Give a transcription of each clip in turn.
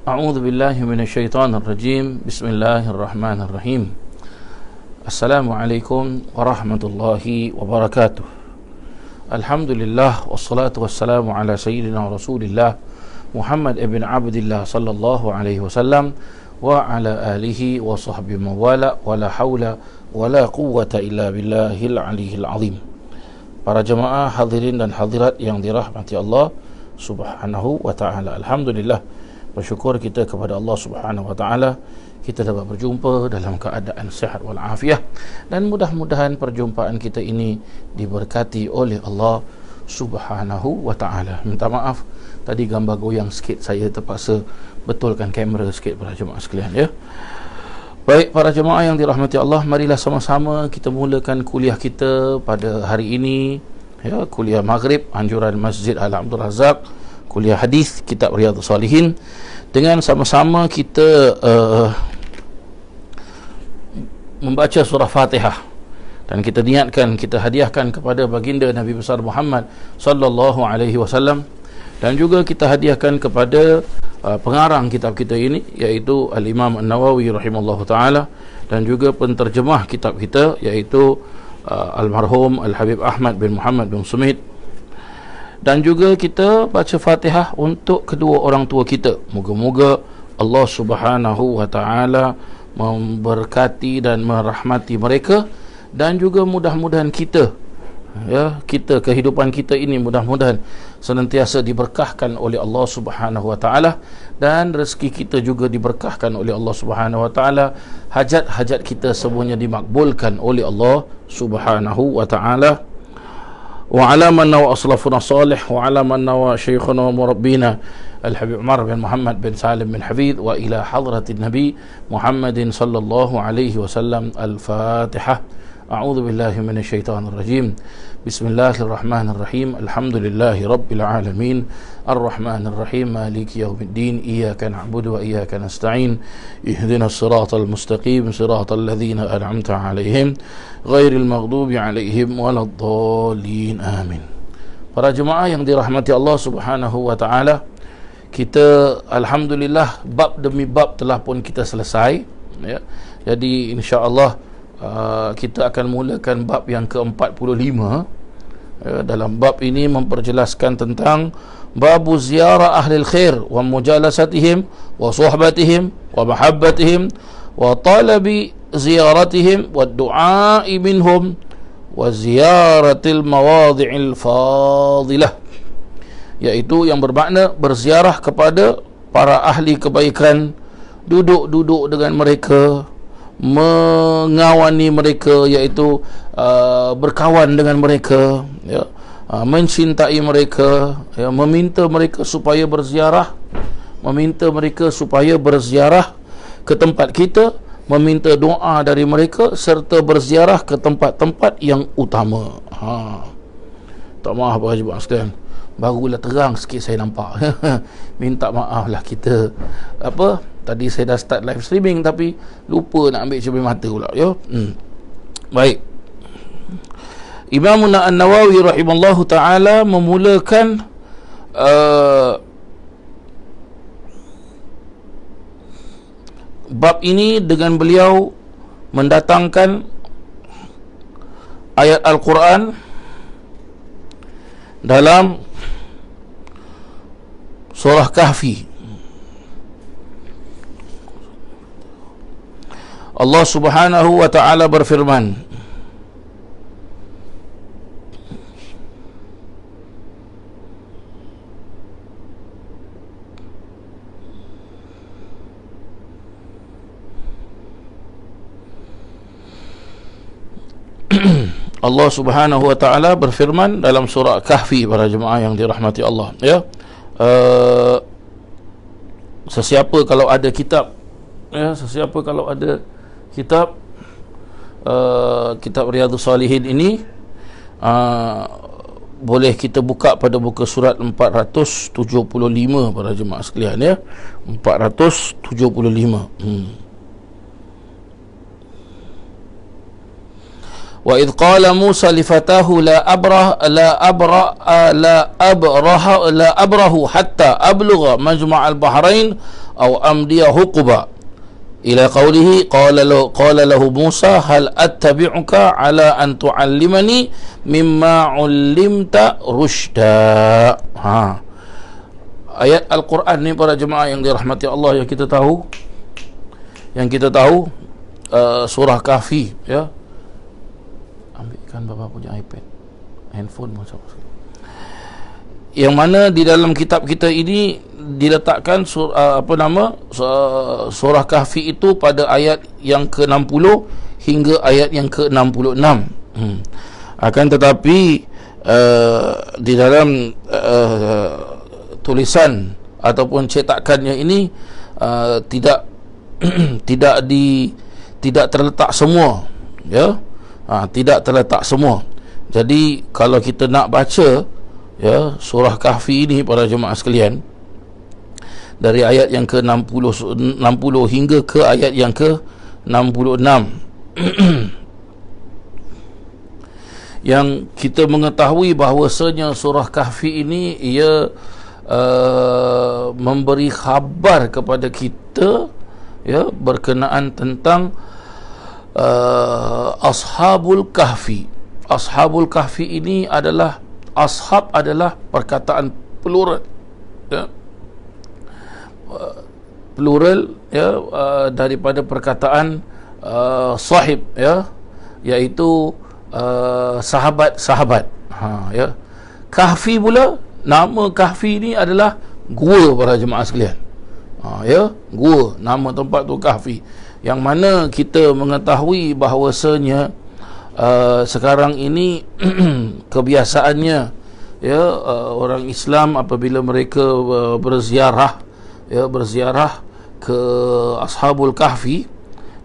A'udzu billahi minasyaitonir rajim. Bismillahirrahmanirrahim. Assalamualaikum warahmatullahi wabarakatuh. Alhamdulillah wassalatu wassalamu ala sayyidina Rasulillah Muhammad ibn Abdillah sallallahu alaihi wasallam wa ala alihi wa sahbihi mawala wala haula wala quwwata illa billahil aliyil azim. Para jemaah hadirin dan hadirat yang dirahmati Allah Subhanahu wa taala. Alhamdulillah, bersyukur kita kepada Allah Subhanahu wa taala kita dapat berjumpa dalam keadaan sihat wal afiah, dan mudah-mudahan perjumpaan kita ini diberkati oleh Allah Subhanahu wa taala. Minta maaf tadi gambar goyang sikit, saya terpaksa betulkan kamera sikit para jemaah sekalian ya. Baik para jemaah yang dirahmati Allah, marilah sama-sama kita mulakan kuliah kita pada hari ini ya, kuliah Maghrib anjuran Masjid Al Abdul Razak, kuliah hadis kitab Riyadhus Salihin, dengan sama-sama kita membaca surah Fatihah, dan kita niatkan, kita hadiahkan kepada baginda Nabi besar Muhammad sallallahu alaihi wasallam, dan juga kita hadiahkan kepada pengarang kitab kita ini, iaitu Al-Imam An-Nawawi rahimallahu taala, dan juga penterjemah kitab kita, iaitu almarhum Al-Habib Ahmad bin Muhammad bin Sumit. Dan juga kita baca Fatihah untuk kedua orang tua kita. Moga-moga Allah Subhanahu wa taala memberkati dan merahmati mereka, dan juga mudah-mudahan kita ya, kehidupan kita ini mudah-mudahan senantiasa diberkahkan oleh Allah Subhanahu wa taala, dan rezeki kita juga diberkahkan oleh Allah Subhanahu wa taala. Hajat-hajat kita semuanya dimakbulkan oleh Allah Subhanahu wa taala. Wa ala man nawa aslafuna salih, wa ala man nawa syekhuna wa murabbina Al-Habib Umar bin Muhammad bin Salim bin Hafidh, wa ila hadratin Nabi Muhammadin sallallahu alaihi wasallam. Al-Fatihah. A'udzu billahi minasyaitonir rajim. Bismillahirrahmanirrahim. Alhamdulillahi rabbil alamin. Arrahmanir rahim. Maliki yaumiddin. Iyyaka na'budu wa iyyaka nasta'in. Ihdinas siratal mustaqim. Siratal ladzina an'amta 'alaihim ghairil maghdubi 'alaihim waladdallin. Amin. Para jemaah yang dirahmati Allah Subhanahu wa taala, kita alhamdulillah bab demi bab telah pun kita selesai ya. Jadi insya-Allah kita akan mulakan bab yang ke-45 ya. Dalam bab ini memperjelaskan tentang babu ziarah ahli khair wa mujalasatihim wa suhbatihim wa mahabbatihim wa talabi ziyaratihim wa du'a'i minhum wa ziyaratil mawadhi'il fadilah, iaitu yang bermakna berziarah kepada para ahli kebaikan, duduk-duduk dengan mereka, mengawani mereka, iaitu berkawan dengan mereka ya, mencintai mereka ya, meminta mereka supaya berziarah, meminta mereka supaya berziarah ke tempat kita, meminta doa dari mereka, serta berziarah ke tempat-tempat yang utama. Tak maaf para jemaah sekalian, barulah terang sikit saya nampak. Minta maaf lah kita. Apa? Tadi saya dah start live streaming tapi lupa nak ambil cermin mata pula ya. Baik. Imam An-Nawawi rahimallahu taala memulakan bab ini dengan beliau mendatangkan ayat Al-Quran dalam surah Kahfi. Allah Subhanahu wa taala berfirman, Allah Subhanahu wa taala berfirman dalam surah Kahfi, para jemaah yang dirahmati Allah ya. Sesiapa kalau ada kitab ya, sesiapa kalau ada kitab kitab Riyadhus Salihin ini, boleh kita buka pada muka surat 475 para jemaah sekalian ya. 475. Wa idh qala Musa li fatahu la abrahu hatta ablugha majma' al-bahrain au amdiya huquba ila qawlihi qala lahu Musa hal attabi'uka ala an tu'allimani mimma 'ullimta rusyda. Ayat Al-Quran ni para jemaah yang dirahmati Allah, yang kita tahu surah Kahfi, ya. Ambilkan bapa punya iPad, handphone macam yang mana di dalam kitab kita ini diletakkan surah Kahfi itu pada ayat yang ke-60 hingga ayat yang ke-66. Akan tetapi di dalam tulisan ataupun cetakannya ini tidak tidak terletak semua, ya. Tidak terletak semua. Jadi kalau kita nak baca, ya, surah Kahfi ini para jemaah sekalian, dari ayat yang ke-60 hingga ke ayat yang ke-66 yang kita mengetahui bahawasanya surah Kahfi ini ia memberi khabar kepada kita, ya, berkenaan tentang Ashabul Kahfi. Ashabul Kahfi ini adalah, ashab adalah perkataan plural, ya, plural, ya, daripada perkataan sahib, ya, iaitu sahabat-sahabat. Ya. Kahfi pula, nama Kahfi ni adalah gua para jemaah sekalian. Ya, gua, nama tempat tu Kahfi, yang mana kita mengetahui bahawasanya sekarang ini kebiasaannya, ya, orang Islam apabila mereka berziarah ke Ashabul Kahfi,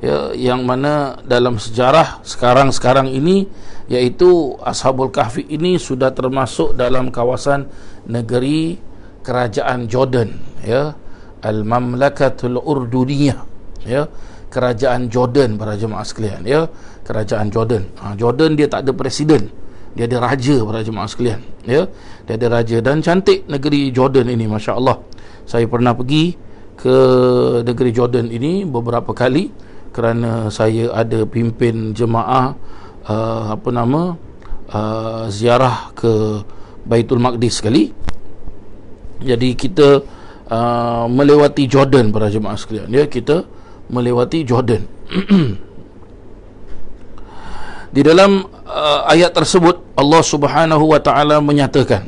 ya, yang mana dalam sejarah sekarang ini, iaitu Ashabul Kahfi ini sudah termasuk dalam kawasan negeri kerajaan Jordan, ya, Al-Mamlakatul Urduniyah, ya, kerajaan Jordan para jemaah sekalian, ya, kerajaan Jordan. Jordan dia tak ada presiden, dia ada raja para jemaah sekalian, ya, dia ada raja. Dan cantik negeri Jordan ini, masya-Allah. Saya pernah pergi ke negeri Jordan ini beberapa kali kerana saya ada pimpin jemaah ziarah ke Baitul Maqdis sekali. Jadi kita melewati Jordan para jemaah sekalian, ya, kita melewati Jordan. Di dalam ayat tersebut Allah Subhanahu wa taala menyatakan,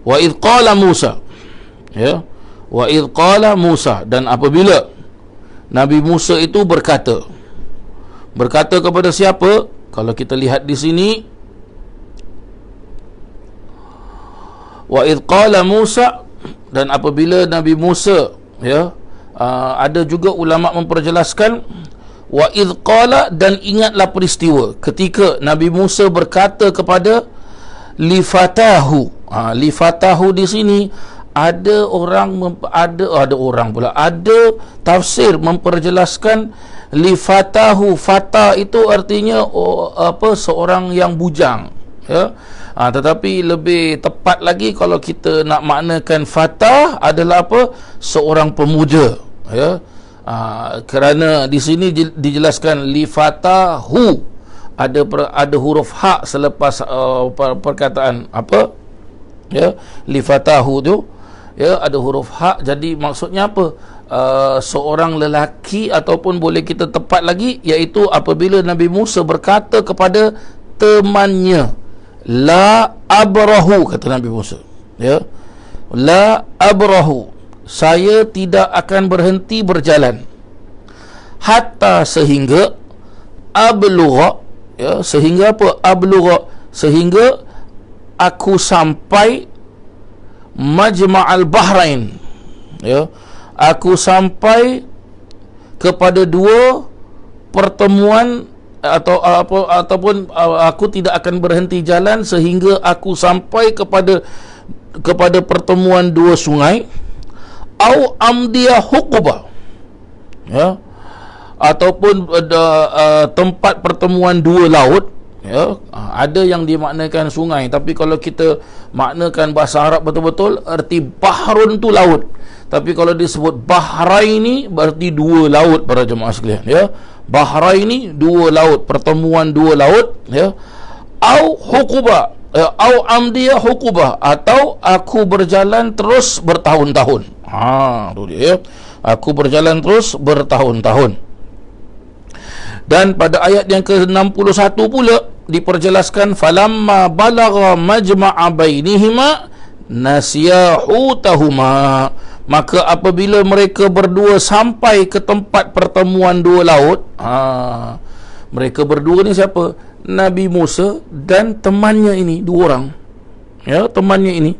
wa idh qala Musa, ya, wa idh qala Musa, dan apabila Nabi Musa itu berkata kepada siapa? Kalau kita lihat di sini, wa idh qala Musa, dan apabila Nabi Musa, ya, ada juga ulama memperjelaskan wa idh qala, dan ingatlah peristiwa ketika Nabi Musa berkata kepada lifatahu. Lifatahu di sini ada tafsir memperjelaskan lifatahu, fata itu artinya seorang yang bujang, ya. Tetapi lebih tepat lagi kalau kita nak maknakan fata adalah seorang pemuda, ya. Kerana di sini dijelaskan lifatahu, ada huruf ha selepas perkataan ya, lifatahu tu, ya, ada huruf ha. Jadi maksudnya apa? Seorang lelaki, ataupun boleh kita tepat lagi, iaitu apabila Nabi Musa berkata kepada temannya, la abrahu, kata Nabi Musa, ya, la abrahu, saya tidak akan berhenti berjalan, hatta, sehingga, ablugha, ya, sehingga apa? Ablugha, sehingga aku sampai majma'al bahrain, ya, aku sampai kepada dua pertemuan, ataupun aku tidak akan berhenti jalan sehingga aku sampai kepada pertemuan dua sungai, au amdiya huquba, ya, ataupun tempat pertemuan dua laut, ya. Ada yang dimaknakan sungai, tapi kalau kita maknakan bahasa Arab betul-betul, erti bahrun tu laut. Tapi kalau disebut Bahraini berarti dua laut para jemaah sekalian, ya. Bahraini dua laut, pertemuan dua laut, ya. Au huquba, ya, au amdiya huquba, atau aku berjalan terus bertahun-tahun. Tu dia, ya. Aku berjalan terus bertahun-tahun. Dan pada ayat yang ke-61 pula diperjelaskan, falamma balagha majma'a bainihima nasiya hutahuma, maka apabila mereka berdua sampai ke tempat pertemuan dua laut, mereka berdua ni siapa? Nabi Musa dan temannya ini, dua orang, ya, temannya ini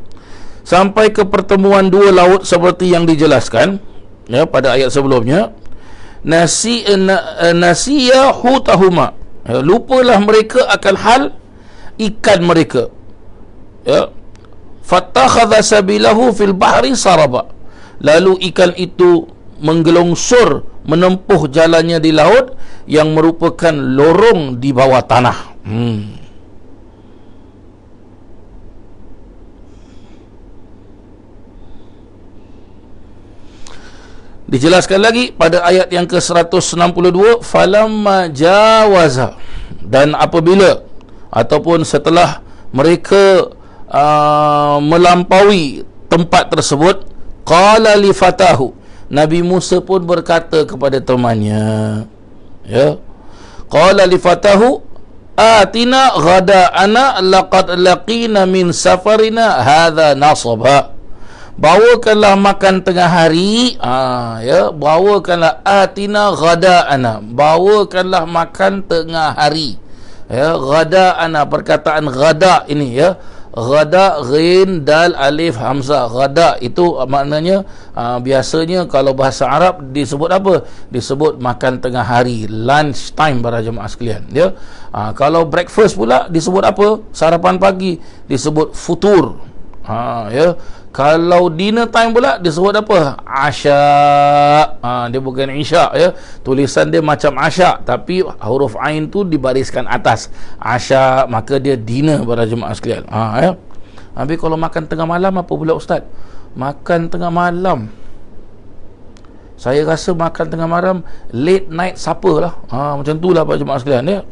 sampai ke pertemuan dua laut seperti yang dijelaskan, ya, pada ayat sebelumnya. Nasiya hutahuma, ya, lupalah mereka akan hal ikan mereka, ya. Fattakhadha sabilahu fil bahri saraba, lalu ikan itu menggelongsor menempuh jalannya di laut yang merupakan lorong di bawah tanah. Dijelaskan lagi pada ayat yang ke-162, falamma jawaza, dan apabila ataupun setelah mereka melampaui tempat tersebut, qala li fatahu, Nabi Musa pun berkata kepada temannya, ya, qala li fatahu atina ghada'ana laqad laqina min safarina hadha nasaba, bawakanlah makan tengah hari, ya, bawakanlah atina ghada'ana, bawakanlah makan tengah hari, ya. Ghada'ana, perkataan ghada ini, ya, ghada ghin dal alif hamzah, ghada itu maknanya biasanya kalau bahasa Arab disebut apa? Disebut makan tengah hari, lunch time para jemaah sekalian, ya. Kalau breakfast pula disebut apa? Sarapan pagi, disebut futur, ya. Kalau dinner time pula disebut apa? Asya. Dia bukan isya, ya. Tulisan dia macam asya, tapi huruf ain tu dibariskan atas. Asya, maka dia dinner para jemaah sekalian. Ya. Habis kalau makan tengah malam apa pula ustaz? Makan tengah malam, saya rasa makan tengah malam late night supper lah. Macam tu lah para jemaah sekalian, ya.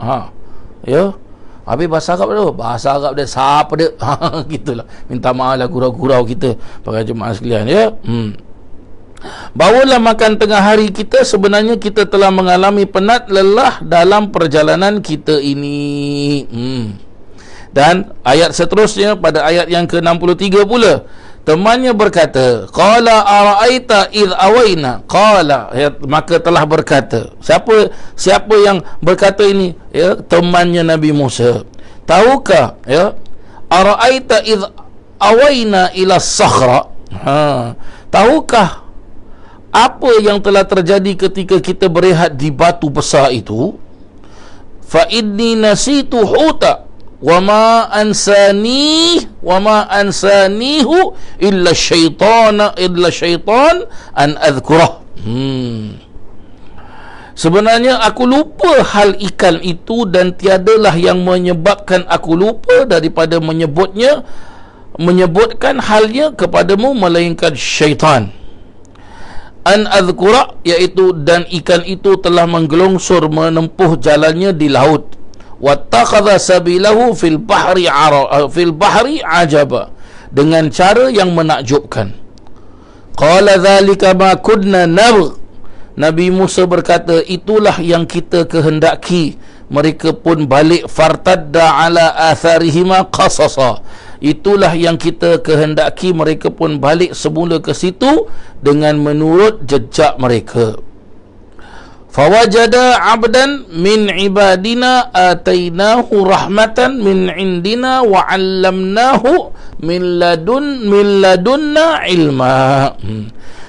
Ya. Habis bahasa Arab tu, bahasa Arab dia siapa dia? Gitulah. Minta maaf lah gurau-gurau kita para jemaah sekalian, ya. Bawalah makan tengah hari kita, sebenarnya kita telah mengalami penat lelah dalam perjalanan kita ini. Dan ayat seterusnya pada ayat yang ke-63 pula, temannya berkata, qala ara'aita id awaina, qala, ya, maka telah berkata, siapa yang berkata ini, ya, temannya Nabi Musa, tahukah, ya, ara'aita id awaina ila sakhra, tahukah apa yang telah terjadi ketika kita berehat di batu besar itu? Fa inni nasitu huta wa ma ansanihu illa syaitan an adhkurah. Sebenarnya aku lupa hal ikan itu, dan tiadalah yang menyebabkan aku lupa daripada menyebutkan halnya kepadamu melainkan syaitan. An adhkura, iaitu dan ikan itu telah menggelongsor menempuh jalannya di laut. Wattakhadha sabilahu fil bahri ajaba, dengan cara yang menakjubkan. Qala dzalika ma kunna nabgh, Nabi Musa berkata, itulah yang kita kehendaki. Mereka pun balik, fartadda ala atharihima qasasa, itulah yang kita kehendaki. Mereka pun balik semula ke situ dengan menurut jejak mereka. Fawajada abdan min ibadina atainahu rahmatan min indina wa 'allamnahu min ladunna ilma.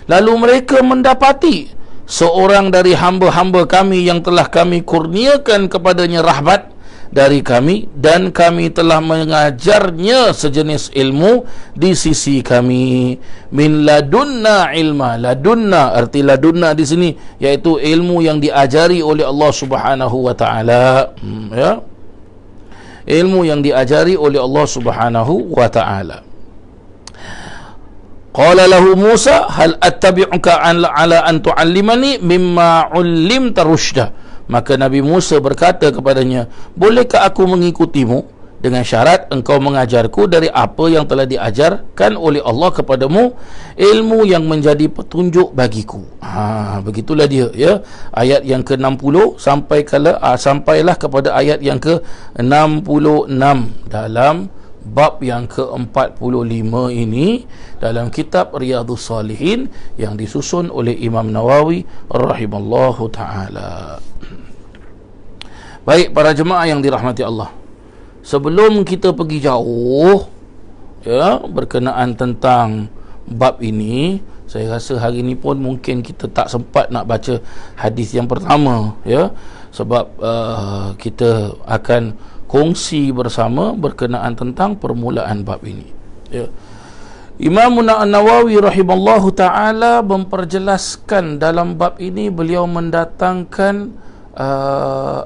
Lalu mereka mendapati seorang dari hamba-hamba kami yang telah kami kurniakan kepadanya rahmat dari kami, dan kami telah mengajarnya sejenis ilmu di sisi kami. Min ladunna ilma, ladunna, arti ladunna di sini iaitu ilmu yang diajari oleh Allah Subhanahu wa taala, ya. ilmu yang diajari oleh Allah Subhanahu wa taala. Qala lahu Musa hal attabi'uka ala an tu'allimani mimma 'ullimta rusyda. Maka Nabi Musa berkata kepadanya, bolehkah aku mengikutimu dengan syarat engkau mengajarku dari apa yang telah diajarkan oleh Allah kepadamu, ilmu yang menjadi petunjuk bagiku. Begitulah dia, ya. Ayat yang ke-60 sampailah kepada ayat yang ke-66 dalam bab yang ke-45 ini dalam kitab Riyadhus Salihin yang disusun oleh Imam Nawawi rahimallahu taala. Baik para jemaah yang dirahmati Allah, sebelum kita pergi jauh, ya, berkenaan tentang bab ini, saya rasa hari ini pun mungkin kita tak sempat nak baca hadis yang pertama, ya, sebab kita akan kongsi bersama berkenaan tentang permulaan bab ini, ya. Imam Nawawi rahimallahu taala memperjelaskan dalam bab ini, beliau mendatangkan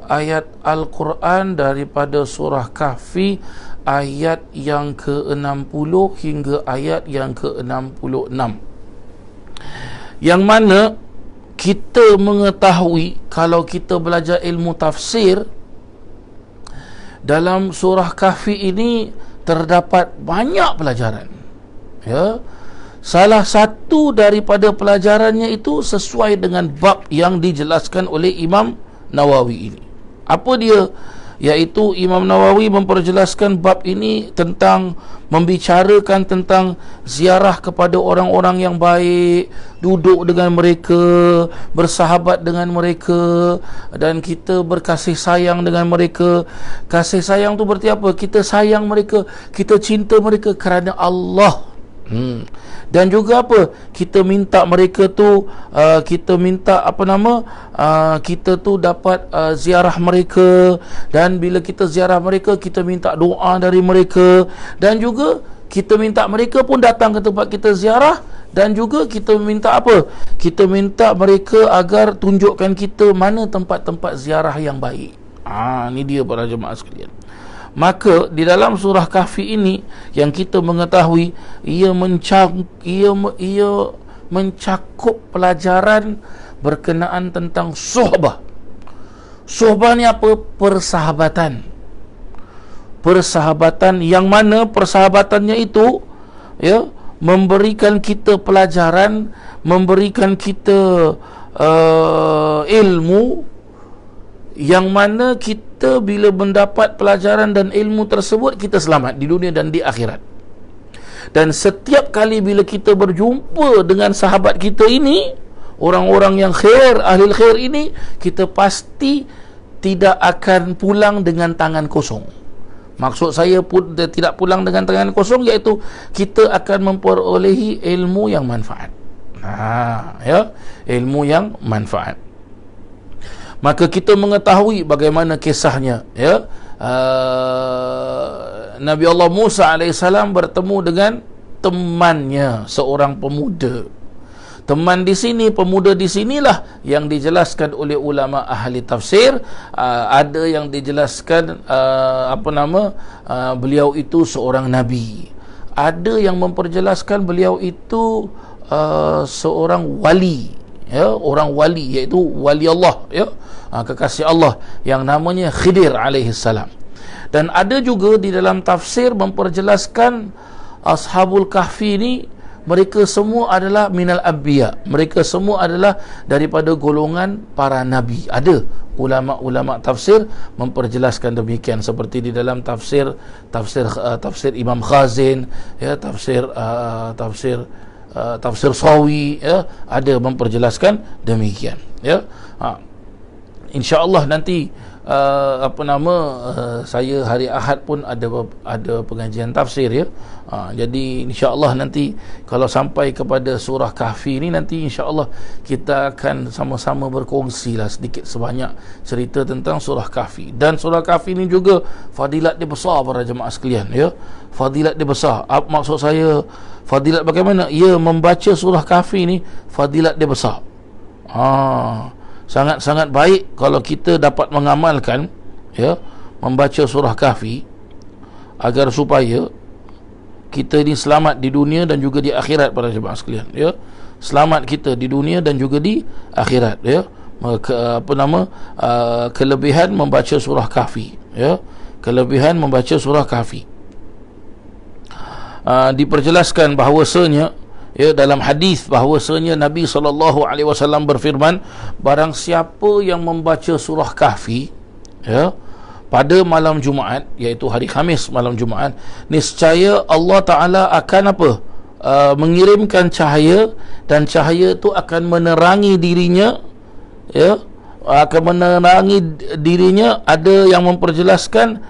ayat Al-Quran daripada surah Kahfi ayat yang ke-60 hingga ayat yang ke-66, yang mana kita mengetahui kalau kita belajar ilmu tafsir, dalam surah Kahfi ini terdapat banyak pelajaran, ya. Salah satu daripada pelajarannya itu sesuai dengan bab yang dijelaskan oleh Imam Nawawi ini. Apa dia? Iaitu Imam Nawawi memperjelaskan bab ini tentang membicarakan tentang ziarah kepada orang-orang yang baik, duduk dengan mereka, bersahabat dengan mereka, dan kita berkasih sayang dengan mereka. Kasih sayang tu berarti apa? Kita sayang mereka, kita cinta mereka kerana Allah. Dan juga apa? Kita minta mereka tu kita minta kita tu dapat ziarah mereka, dan bila kita ziarah mereka kita minta doa dari mereka, dan juga kita minta mereka pun datang ke tempat kita ziarah, dan juga kita minta apa? Kita minta mereka agar tunjukkan kita mana tempat-tempat ziarah yang baik. Ni dia para jemaah sekalian. Maka di dalam surah Kahfi ini yang kita mengetahui ia mencakup pelajaran berkenaan tentang suhbah. Suhbah ni apa? Persahabatan. Persahabatan yang mana persahabatannya itu, ya, memberikan kita pelajaran, memberikan kita ilmu, yang mana kita bila mendapat pelajaran dan ilmu tersebut, kita selamat di dunia dan di akhirat. Dan setiap kali bila kita berjumpa dengan sahabat kita ini, orang-orang yang khair, ahli khair ini, kita pasti tidak akan pulang dengan tangan kosong. Maksud saya pun tidak pulang dengan tangan kosong, iaitu kita akan memperolehi ilmu yang manfaat. Ya, ilmu yang manfaat. Maka kita mengetahui bagaimana kisahnya, ya. Nabi Allah Musa AS bertemu dengan temannya, seorang pemuda. Teman di sini, pemuda di sinilah yang dijelaskan oleh ulama ahli tafsir. Ada yang dijelaskan beliau itu seorang nabi. Ada yang memperjelaskan beliau itu seorang wali, ya, orang wali, iaitu wali Allah, ya, kekasih Allah yang namanya Khidir alaihi salam. Dan ada juga di dalam tafsir memperjelaskan Ashabul Kahfi ini, mereka semua adalah minal anbiya, mereka semua adalah daripada golongan para nabi. Ada ulama-ulama tafsir memperjelaskan demikian, seperti di dalam tafsir Imam Khazin, ya, tafsir Sawi, ya, ada memperjelaskan demikian, ya. InsyaAllah nanti saya hari Ahad pun ada pengajian tafsir, ya. Jadi insyaAllah nanti kalau sampai kepada surah Kahfi ini, nanti insyaAllah kita akan sama-sama berkongsi lah sedikit sebanyak cerita tentang surah Kahfi. Dan surah Kahfi ini juga fadilat dia besar para jemaah sekalian, ya. Fadilat dia besar. Maksud saya fadilat bagaimana? Ya, membaca surah Kahfi ini fadilat dia besar. Sangat-sangat baik kalau kita dapat mengamalkan, ya, membaca surah Kahfi. agar supaya kita ni selamat di dunia dan juga di akhirat para jemaah sekalian, ya. Selamat kita di dunia dan juga di akhirat, ya. Kelebihan membaca surah Kahfi, ya. Kelebihan membaca surah Kahfi. Diperjelaskan bahawasanya, ya, dalam hadis bahawasanya Nabi SAW berfirman, barang siapa yang membaca surah Kahfi, ya, pada malam Jumaat, iaitu hari Khamis malam Jumaat, niscaya Allah Ta'ala akan mengirimkan cahaya, dan cahaya itu akan menerangi dirinya, ya, akan menerangi dirinya. Ada yang memperjelaskan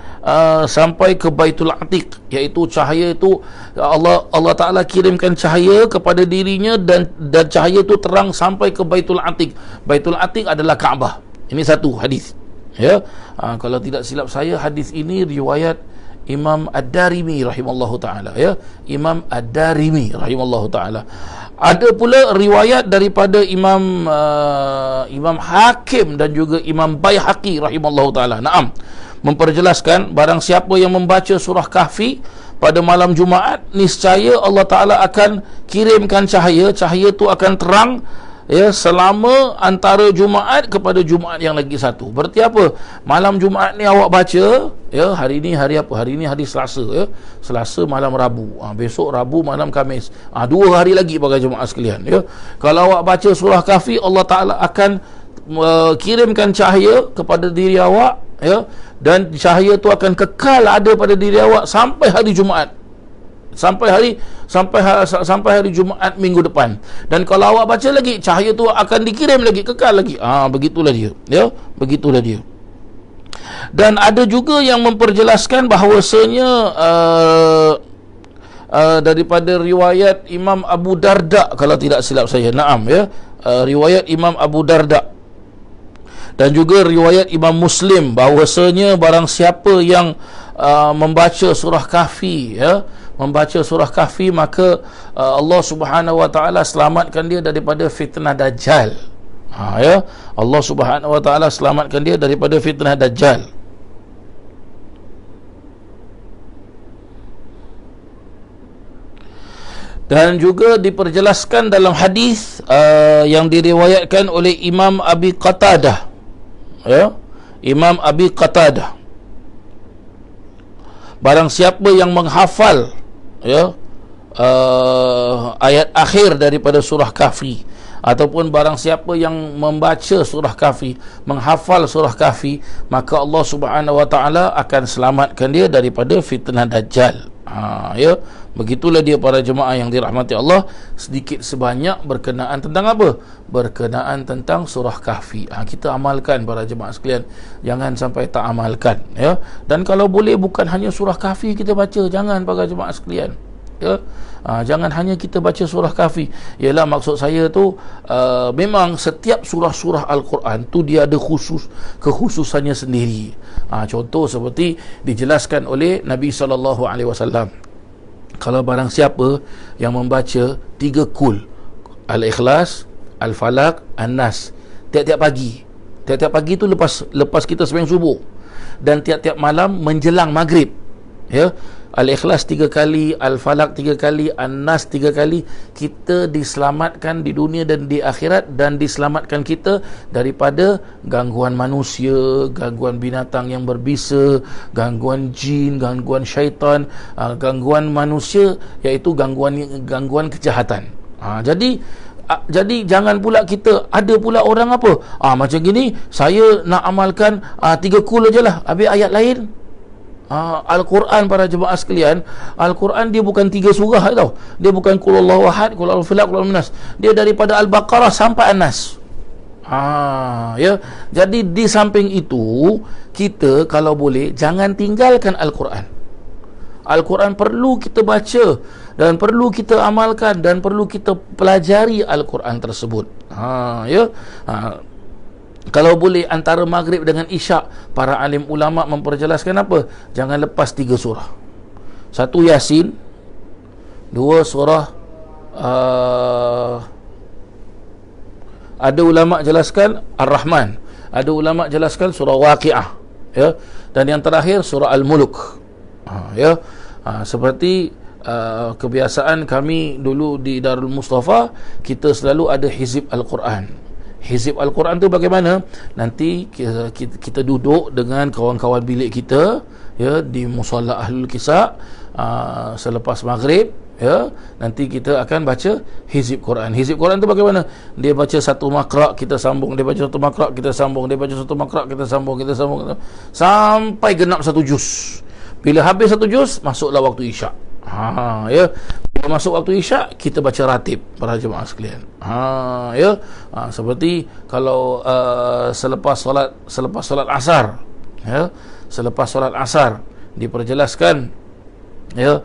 sampai ke Baitul Atiq, iaitu cahaya itu Allah Ta'ala kirimkan cahaya kepada dirinya, dan cahaya itu terang sampai ke Baitul Atiq. Baitul Atiq adalah Kaabah. Ini satu hadis, ya. Kalau tidak silap saya, hadis ini riwayat Imam Ad-Darimi rahimallahu taala, ya. Imam Ad-Darimi rahimallahu taala. Ada pula riwayat daripada Imam Hakim dan juga Imam Baihaqi rahimallahu taala. Naam, memperjelaskan barang siapa yang membaca surah Kahfi pada malam Jumaat, niscaya Allah Ta'ala akan kirimkan cahaya. Cahaya itu akan terang, ya, selama antara Jumaat kepada Jumaat yang lagi satu. Berarti apa? Malam Jumaat ni awak baca, ya, hari ni hari apa? Hari ni hari Selasa, ya. Selasa malam Rabu. Besok Rabu malam Khamis. 2 hari lagi bagi jemaah sekalian, ya. Kalau awak baca surah Kahfi, Allah Ta'ala akan kirimkan cahaya kepada diri awak, ya, dan cahaya tu akan kekal ada pada diri awak sampai hari Jumaat, sampai hari Jumaat minggu depan. Dan kalau awak baca lagi, cahaya tu akan dikirim lagi, kekal lagi. Begitulah dia, ya, begitulah dia. Dan ada juga yang memperjelaskan bahawasanya daripada riwayat Imam Abu Darda, kalau tidak silap saya, naam, ya, riwayat Imam Abu Darda dan juga riwayat Imam Muslim, bahawasanya barang siapa yang membaca surah Kahfi, ya, membaca surah Kahfi, maka Allah Subhanahu wa taala selamatkan dia daripada fitnah Dajjal. Ya, Allah Subhanahu wa taala selamatkan dia daripada fitnah Dajjal. Dan juga diperjelaskan dalam hadis yang diriwayatkan oleh Imam Abi Qatadah, ya, Imam Abi Qatadah, barang siapa yang menghafal, ya, ayat akhir daripada surah Kahfi, ataupun barang siapa yang membaca surah Kahfi, menghafal surah Kahfi, maka Allah Subhanahu wa taala akan selamatkan dia daripada fitnah Dajjal. Ya, begitulah dia para jemaah yang dirahmati Allah. Sedikit sebanyak berkenaan tentang apa? Berkenaan tentang surah Kahfi. Kita amalkan para jemaah sekalian, jangan sampai tak amalkan, ya. Dan kalau boleh bukan hanya surah Kahfi kita baca, jangan para jemaah sekalian, ya. Jangan hanya kita baca surah Kahfi. Ialah maksud saya tu, memang setiap surah-surah Al-Quran tu dia ada kekhususannya sendiri. Contoh seperti dijelaskan oleh Nabi SAW, kalau barang siapa yang membaca 3 kul, Al-Ikhlas, Al-Falaq, An-Nas, tiap-tiap pagi tu lepas kita sembahyang subuh, dan tiap-tiap malam menjelang maghrib, ya, Al-Ikhlas 3 kali, Al-Falaq 3 kali, An-Nas 3 kali, kita diselamatkan di dunia dan di akhirat, dan diselamatkan kita daripada gangguan manusia, gangguan binatang yang berbisa, gangguan jin, gangguan syaitan, gangguan manusia, iaitu gangguan kejahatan. Jadi jangan pula kita, ada pula orang apa, macam gini, saya nak amalkan 3 kul ajalah, habis ayat lain. Al-Quran para jemaah sekalian, Al-Quran dia bukan 3 surah tau. Dia bukan Qul Huwallahu Ahad, Qul Huwallahu Falaq, Qul Huwallahu Nas. Dia daripada Al-Baqarah sampai An-Nas. Ya. Jadi di samping itu, kita kalau boleh jangan tinggalkan Al-Quran. Al-Quran perlu kita baca, dan perlu kita amalkan, dan perlu kita pelajari Al-Quran tersebut. Ya. Kalau boleh antara maghrib dengan isyak, para alim ulama memperjelaskan apa? Jangan lepas 3 surah. 1 Yasin, 2 surah ada ulama jelaskan Ar-Rahman, ada ulama jelaskan surah Waqiah, ya, dan yang terakhir surah Al-Mulk. Ya, seperti kebiasaan kami dulu di Darul Mustafa, kita selalu ada hizib Al-Quran. Hizib Al-Quran tu bagaimana? Nanti kita duduk dengan kawan-kawan bilik kita, ya, di musalla Ahlul Kisah, selepas maghrib, ya, nanti kita akan baca hizib Quran. Hizib Quran tu bagaimana? Dia baca satu makrak, kita sambung. Dia baca satu makrak, kita sambung. Dia baca satu makrak, kita sambung. Kita sambung sampai genap satu juz. Bila habis satu juz, masuklah waktu isyak. Ya, bila masuk waktu isyak, kita baca ratib, para jemaah sekalian. Ya, seperti kalau selepas solat asar, ya, selepas solat asar diperjelaskan, ya,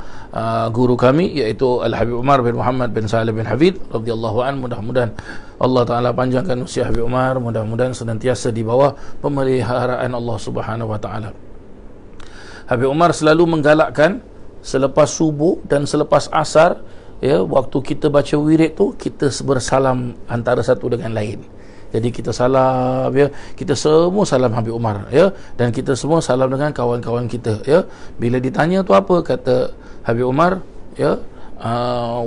guru kami iaitu Al-Habib Umar bin Muhammad bin Salih bin Hafid radhiyallahu an, mudah-mudahan Allah Ta'ala panjangkan usia Habib Umar, mudah-mudahan senantiasa di bawah pemeliharaan Allah Subhanahu Wa Ta'ala. Habib Umar selalu menggalakkan selepas subuh dan selepas asar, ya, waktu kita baca wirid tu, kita bersalam antara satu dengan lain. Jadi kita salam, ya, kita semua salam Habib Umar, ya, dan kita semua salam dengan kawan-kawan kita, ya. Bila ditanya tu apa, kata Habib Umar, ya,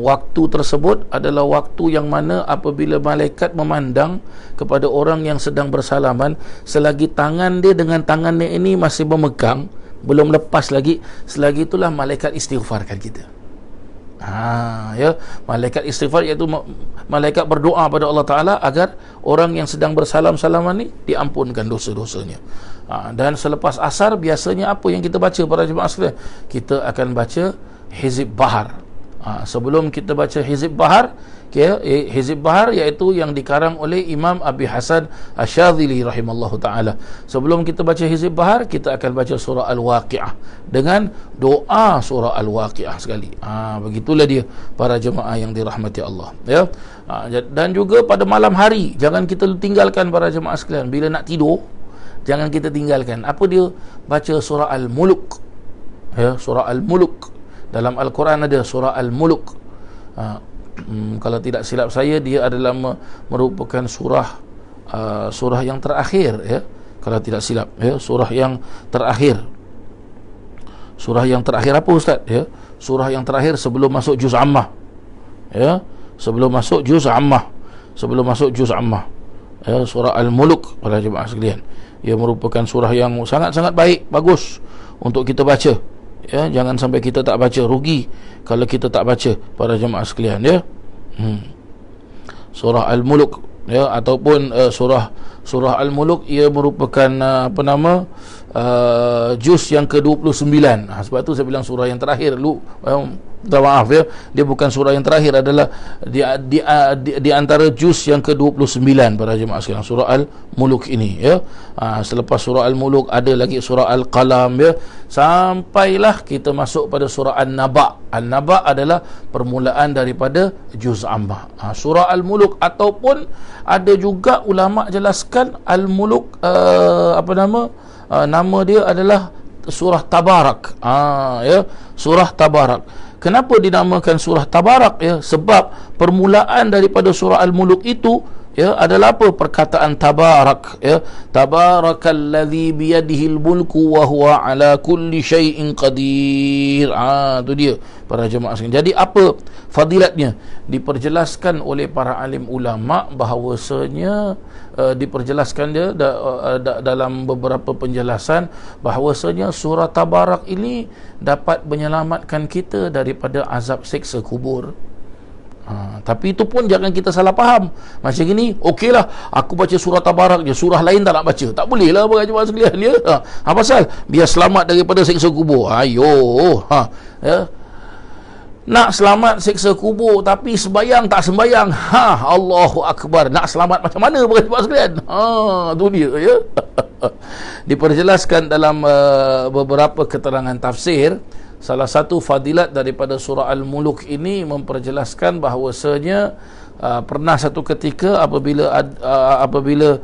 waktu tersebut adalah waktu yang mana apabila malaikat memandang kepada orang yang sedang bersalaman, selagi tangan dia dengan tangannya ini masih memegang, belum lepas lagi, selagi itulah malaikat istighfarkan kita. Ya, malaikat istighfar iaitu malaikat berdoa pada Allah Ta'ala agar orang yang sedang bersalam-salaman ni diampunkan dosa-dosanya. Dan selepas asar biasanya apa yang kita baca, para jemaah sekalian? Kita akan baca Hizib Bahar. Sebelum kita baca Hizib Bahar, Hizib Bahar iaitu yang dikarang oleh Imam Abi Hasan Asy-Syadzili rahimallahu ta'ala. Sebelum kita baca Hizib Bahar, kita akan baca surah Al-Waqi'ah dengan doa surah Al-Waqi'ah sekali. Begitulah dia, para jemaah yang dirahmati Allah, ya. Dan juga pada malam hari, jangan kita tinggalkan, para jemaah sekalian, bila nak tidur, jangan kita tinggalkan. Apa dia? Baca surah Al-Muluk, ya, surah Al-Muluk. Dalam Al-Quran ada surah Al-Muluk. Kalau tidak silap saya, dia adalah merupakan surah yang terakhir, ya, kalau tidak silap, ya, surah yang terakhir. Surah yang terakhir apa, Ustaz? Ya, surah yang terakhir sebelum masuk juz Ammah, ya, sebelum masuk juz Ammah, ya, surah Al-Muluk, para jemaah sekalian. Ia merupakan surah yang sangat-sangat baik, bagus untuk kita baca, ya. Jangan sampai kita tak baca, rugi kalau kita tak baca, para jemaah sekalian, ya. Surah Al-Muluk, ya, ataupun surah Al-Muluk, ia merupakan juz yang ke-29. Sebab tu saya bilang surah yang terakhir dulu. Minta maaf, ya, dia bukan surah yang terakhir, adalah di antara juz yang ke-29, para jemaah sekalian, surah Al-Muluk ini, ya. Selepas surah Al-Muluk ada lagi surah Al-Qalam, ya, sampailah kita masuk pada surah An-Naba. An-Naba adalah permulaan daripada juz Ammah. Surah Al-Muluk, ataupun ada juga ulama jelaskan Al-Muluk, nama dia adalah surah Tabarak. Ya, surah Tabarak. Kenapa dinamakan surah Tabarak, ya? Sebab permulaan daripada surah Al-Muluk itu, ya, adalah apa? Perkataan Tabarak, ya. Tabarakalladzi biyadihil mulku wa huwa ala kulli syai'in qadir. Itu dia, para jemaah sekalian. Jadi apa fadilatnya? Diperjelaskan oleh para alim ulama bahawasanya, diperjelaskan dia dalam beberapa penjelasan, bahawasanya surah Tabarak ini dapat menyelamatkan kita daripada azab siksa kubur. Tapi itu pun jangan kita salah faham. Macam gini, okeylah, aku baca surah Tabarak je, surah lain tak nak baca. Tak boleh lah, para jemaah sekalian, ya. Apa pasal? Biar selamat daripada siksa kubur. Ayo, ya. Nak selamat siksa kubur tapi sembayang tak sembayang. Allahu Akbar. Nak selamat macam mana, para jemaah sekalian? Tu dia, ya. Diperjelaskan dalam beberapa keterangan tafsir, salah satu fadilat daripada surah Al-Muluk ini memperjelaskan bahawasanya pernah satu ketika apabila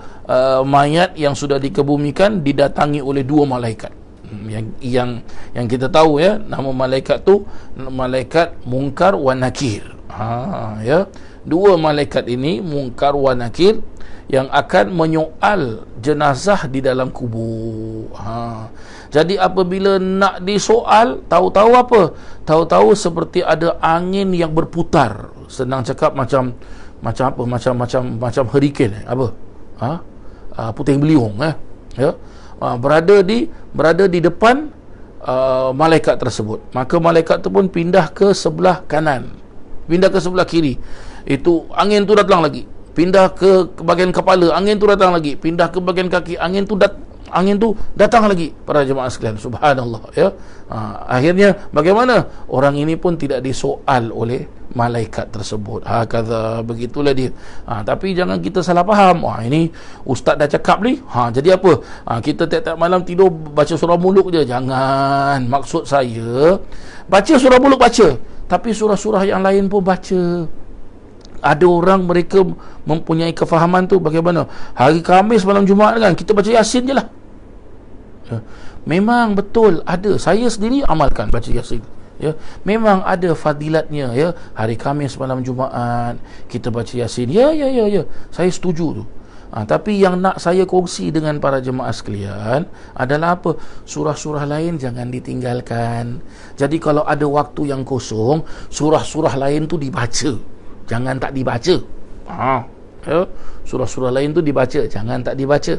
mayat yang sudah dikebumikan didatangi oleh dua malaikat, yang kita tahu, ya, nama malaikat tu malaikat Munkar wa Nakir. Ya, dua malaikat ini, Munkar wa Nakir, yang akan menyoal jenazah di dalam kubur. Jadi apabila nak disoal, tahu-tahu apa? Tahu-tahu seperti ada angin yang berputar. Senang cakap macam apa? Macam hurricane apa? Puting beliung ya. Berada di depan malaikat tersebut. Maka malaikat tu pun pindah ke sebelah kanan, pindah ke sebelah kiri. Itu angin tu datang lagi. Pindah ke bahagian kepala, angin tu datang lagi. Pindah ke bahagian kaki, angin tu datang lagi. Para jemaah sekalian, subhanallah ya. Akhirnya bagaimana? Orang ini pun tidak disoal oleh malaikat tersebut. Kata begitulah dia. Tapi jangan kita salah faham. Ini ustaz dah cakap ni. Jadi apa? Kita tiap-tiap malam tidur baca surah muluk je. Jangan. Maksud saya, baca surah muluk baca, tapi surah-surah yang lain pun baca. Ada orang mereka mempunyai kefahaman tu bagaimana? Hari Khamis malam Jumaat kan, kita baca Yasin je lah. Memang betul ada. Saya sendiri amalkan baca Yasin. Ya, memang ada fadilatnya ya. Hari Khamis malam Jumaat kita baca Yasin. Ya. Saya setuju tu. Tapi yang nak saya kongsi dengan para jemaah sekalian adalah apa? Surah-surah lain jangan ditinggalkan. Jadi kalau ada waktu yang kosong, surah-surah lain tu dibaca. Jangan tak dibaca. Ya. Surah-surah lain tu dibaca, jangan tak dibaca.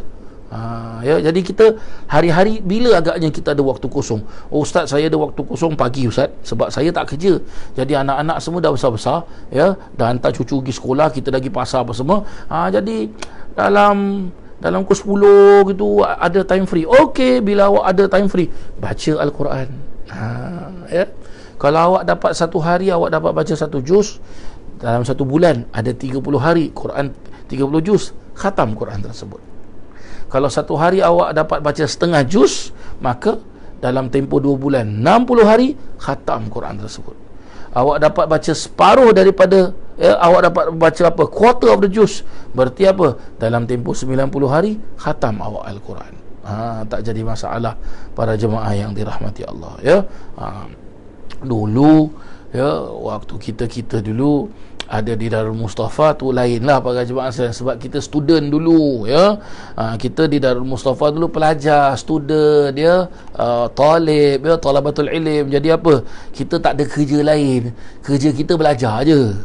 Ya, jadi kita hari-hari bila agaknya kita ada waktu kosong. Ustaz, saya ada waktu kosong pagi Ustaz, sebab saya tak kerja. Jadi anak-anak semua dah besar-besar ya, dah hantar cucu pergi sekolah, kita lagi pasar apa semua. Jadi dalam pukul 10 gitu ada time free. Okey, bila awak ada time free, baca Al-Quran. Ya. Kalau awak dapat satu hari awak dapat baca satu juz, dalam satu bulan ada 30 hari Quran 30 juz, khatam Quran tersebut. Kalau satu hari awak dapat baca setengah juz, maka dalam tempoh 2 bulan 60 hari khatam Quran tersebut. Awak dapat baca separuh daripada awak dapat baca apa? Quarter of the juz. Berarti apa? Dalam tempoh 90 hari khatam awak Al-Quran. Tak jadi masalah para jemaah yang dirahmati Allah ya. Dulu ya, waktu kita dulu ada di Darul Mustafa tu lainlah para jemaah sekalian, sebab kita student dulu ya. Kita di Darul Mustafa dulu pelajar, student ya, talib ya, talabatul ilm. Jadi apa? Kita tak ada kerja lain. Kerja kita belajar aje.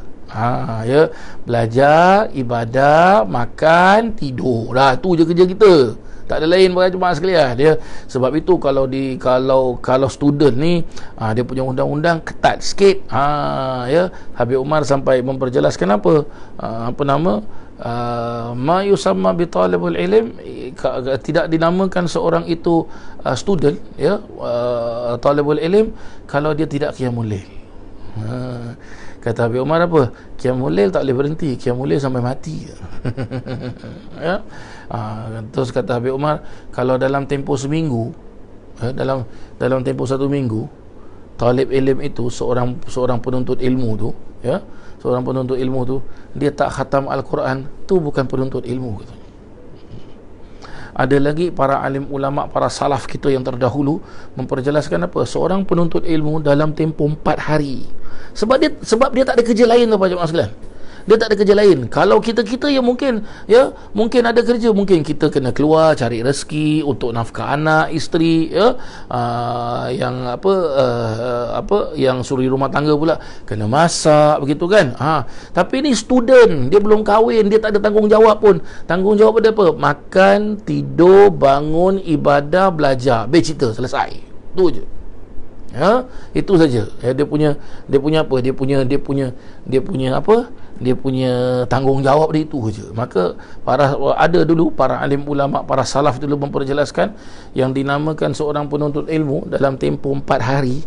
Ya, belajar, ibadah, makan, tidur. Dah tu je kerja kita. Tak ada lain para jemaah sekalian dia. Sebab itu kalau student ni dia punya undang-undang ketat sikit. Ya, Habib Umar sampai memperjelaskan apa nama ma yusamma bi talibul ilm, tidak dinamakan seorang itu student ya, talibul ilm kalau dia tidak qiyamul lail. Kata Habib Umar apa? Qiyamul lail tak boleh berhenti, qiyamul lail sampai mati. Ya. Terus kata Habib Umar, kalau dalam tempoh seminggu, dalam tempoh 1 minggu, talib ilm itu seorang penuntut ilmu tu, ya, seorang penuntut ilmu tu dia tak khatam Al-Quran, tu bukan penuntut ilmu kata. Ada lagi para alim ulama, para salaf kita yang terdahulu memperjelaskan apa? Seorang penuntut ilmu dalam tempoh 4 hari. Sebab dia tak ada kerja lain tu, Pak Jemaah sekalian. Dia tak ada kerja lain. Kalau kita yang mungkin ada kerja, mungkin kita kena keluar cari rezeki untuk nafkah anak, isteri ya. Yang yang suri rumah tangga pula kena masak begitu kan. Tapi ni student, dia belum kahwin, dia tak ada tanggungjawab pun. Tanggungjawab dia apa? Makan, tidur, bangun, ibadah, belajar. Cerita selesai. Tu je. Ya, itu saja. Dia punya apa? Dia punya tanggungjawab dia itu saja. Maka ada dulu para alim ulama, para salaf dulu memperjelaskan yang dinamakan seorang penuntut ilmu dalam tempoh 4 hari,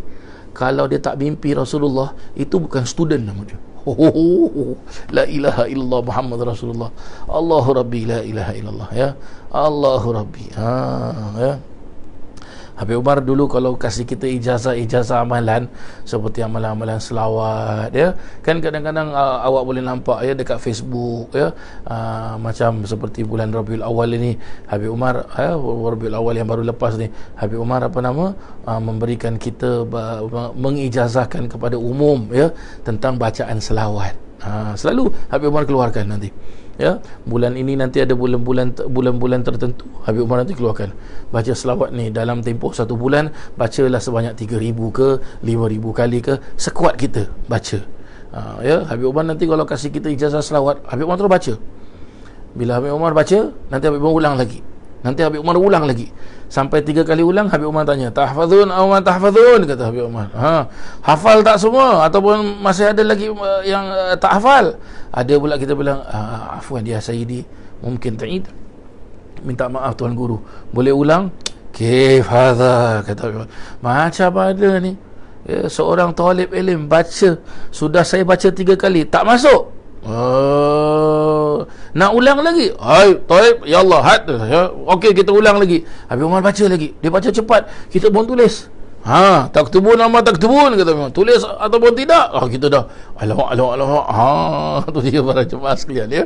kalau dia tak mimpi Rasulullah, itu bukan student nama dia. La ilaha illallah Muhammad Rasulullah. Allahu Rabbi la ilaha illallah ya. Allahu Rabbi. Ya. Habib Umar dulu kalau kasih kita ijazah amalan seperti amalan-amalan selawat ya, kan kadang-kadang awak boleh nampak ya dekat Facebook ya, macam seperti bulan Rabiul Awal ini, Habib Umar Rabiul Awal yang baru lepas ni, Habib Umar memberikan kita, mengijazahkan kepada umum ya tentang bacaan selawat. Selalu Habib Umar keluarkan nanti. Ya, bulan ini nanti ada bulan-bulan tertentu, Habib Umar nanti keluarkan baca selawat ni dalam tempoh 1 bulan, bacalah sebanyak 3,000 ke 5,000 kali ke, sekuat kita baca. Ya, Habib Umar nanti kalau kasih kita ijazah selawat, Habib Umar terus baca. Bila Habib Umar baca, nanti Habib Umar ulang lagi. Nanti Habib Umar ulang lagi. Sampai 3 kali ulang, Habib Umar tanya, tahfazun aw ma tahfazun, kata Habib Umar. Hafal tak semua ataupun masih ada lagi yang tak hafal? Ada pula kita bilang, afwan ya sayyidi, mungkin ta'id. Minta maaf tuan guru. Boleh ulang? Kif hadha, kata Habib Umar. Macam ada ni? Ya, seorang talib ilm baca, sudah saya baca 3 kali, tak masuk. Nak ulang lagi? Hai, taib, ya Allah, ya. Okey, kita ulang lagi. Habib Umar baca lagi. Dia baca cepat, kita pun tulis. Taktubun ama taktubun, kata memang. Tulis ataupun tidak. Kita dah. Alamak. Tu dia para jemaah sekalian, ya.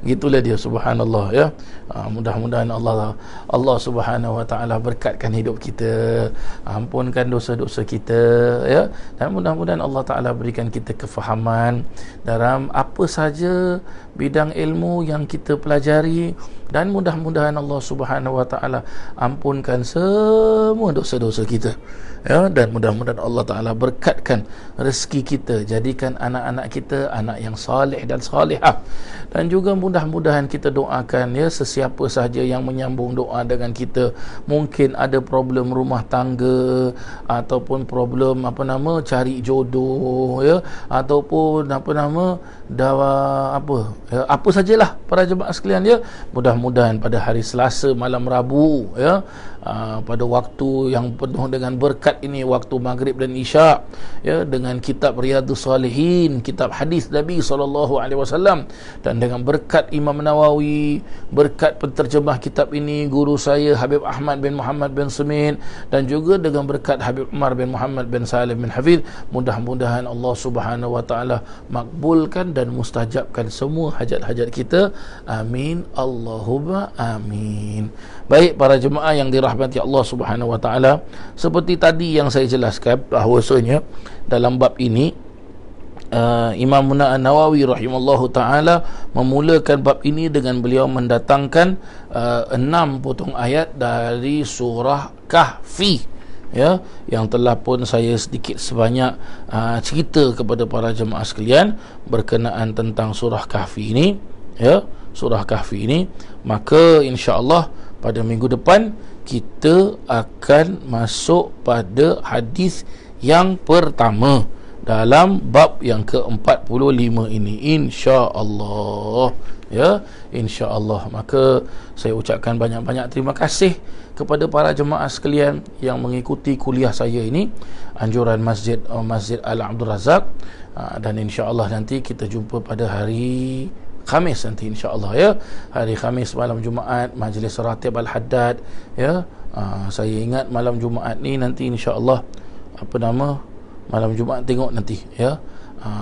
Gitulah dia, subhanallah, ya. Mudah-mudahan Allah Subhanahu wa taala berkatkan hidup kita, ampunkan dosa-dosa kita, ya. Dan mudah-mudahan Allah taala berikan kita kefahaman dalam apa saja bidang ilmu yang kita pelajari, dan mudah-mudahan Allah Subhanahu wa taala ampunkan semua dosa-dosa kita, ya. Dan mudah-mudahan Allah taala berkatkan rezeki kita, jadikan anak-anak kita anak yang salih dan salihah. Dan juga mudah-mudahan kita doakan, ya, sesiapa sahaja yang menyambung doa dengan kita, mungkin ada problem rumah tangga ataupun problem cari jodoh, ya, ataupun apa sajalah para jemaah sekalian, ya. Mudah-mudahan pada hari Selasa malam Rabu, ya, pada waktu yang penuh dengan berkat ini, waktu maghrib dan isyak, ya, dengan kitab Riyadhus Salihin, kitab hadis Nabi SAW, dan dengan berkat Imam Nawawi, berkat penterjemah kitab ini guru saya Habib Ahmad bin Muhammad bin Semin, dan juga dengan berkat Habib Umar bin Muhammad bin Salim bin Hafidh, mudah-mudahan Allah Subhanahu wa taala makbulkan dan mustajabkan semua hajat-hajat kita. Amin, Allahumma amin. Baik para jemaah yang dirahmati Allah Subhanahu wa taala, seperti tadi yang saya jelaskan bahawasanya dalam bab ini Imam Nawawi rahimallahu taala memulakan bab ini dengan beliau mendatangkan 6 potong ayat dari surah Kahfi, ya, yang telah pun saya sedikit sebanyak cerita kepada para jemaah sekalian berkenaan tentang surah Kahfi ini, ya, surah Kahfi ini. Maka insya-Allah pada minggu depan kita akan masuk pada hadis yang pertama dalam bab yang ke-45 ini, insya-Allah, ya, insya-Allah. Maka saya ucapkan banyak-banyak terima kasih kepada para jemaah sekalian yang mengikuti kuliah saya ini, anjuran Masjid Al-Abdul Razak, dan insya-Allah nanti kita jumpa pada hari Khamis nanti, insya-Allah, ya. Hari Khamis malam Jumaat majlis ratib Al-Haddad, ya. Saya ingat malam Jumaat ni nanti insya-Allah malam Jumaat tengok nanti, ya,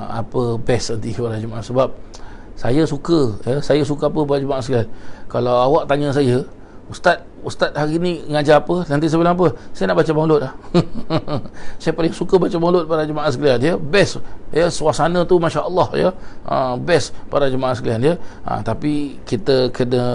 apa best nanti para jemaah. Sebab saya suka, ya, saya suka apa para jemaah sekalian, kalau awak tanya saya, Ustaz hari ni ngajar apa, nanti saya bilang apa, saya nak baca maulud dah. Saya paling suka baca maulud para jemaah sekalian, ya. Best, ya, suasana tu masya-Allah, ya. Best para jemaah sekalian, ya. Tapi kita kena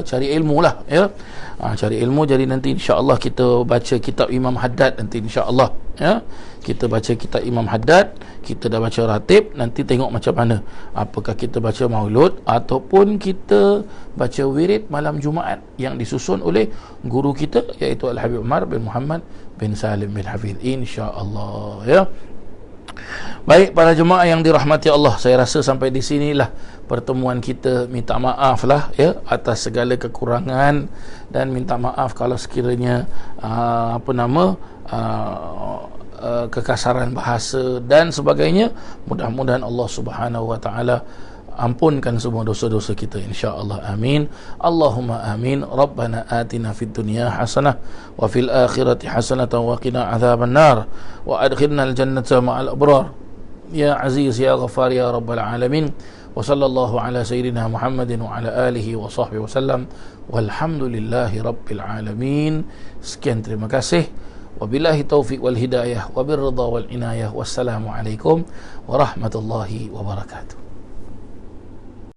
cari ilmu lah, ya. Cari ilmu. Jadi nanti insya-Allah kita baca kitab Imam Haddad nanti, insya-Allah, ya. Kita baca kitab Imam Haddad, kita dah baca ratib, nanti tengok macam mana, apakah kita baca maulud ataupun kita baca wirid malam Jumaat yang disusun oleh guru kita, iaitu Al-Habib Umar bin Muhammad bin Salim bin Hafidh, insya-Allah, ya. Baik para jemaah yang dirahmati Allah, saya rasa sampai di sinilah pertemuan kita. Minta maaf lah, ya, atas segala kekurangan, dan minta maaf kalau sekiranya kekasaran bahasa dan sebagainya. Mudah-mudahan Allah Subhanahu wa taala ampunkan semua dosa-dosa kita, insya-Allah. Amin, Allahumma amin. Rabbana atina fid dunya hasanah wa fil akhirati hasanah wa qina adzaban nar wa adkhilna al jannata ma'al abrar ya aziz ya ghafar ya rabbal alamin. Wa sallallahu ala sayyidina Muhammadin wa ala alihi wa sahbihi wasallam, walhamdulillahi rabbil alamin. Sekian, terima kasih. Wabillahi taufiq wal hidayah, wabirridha wal inayah. Wassalamualaikum warahmatullahi wabarakatuh.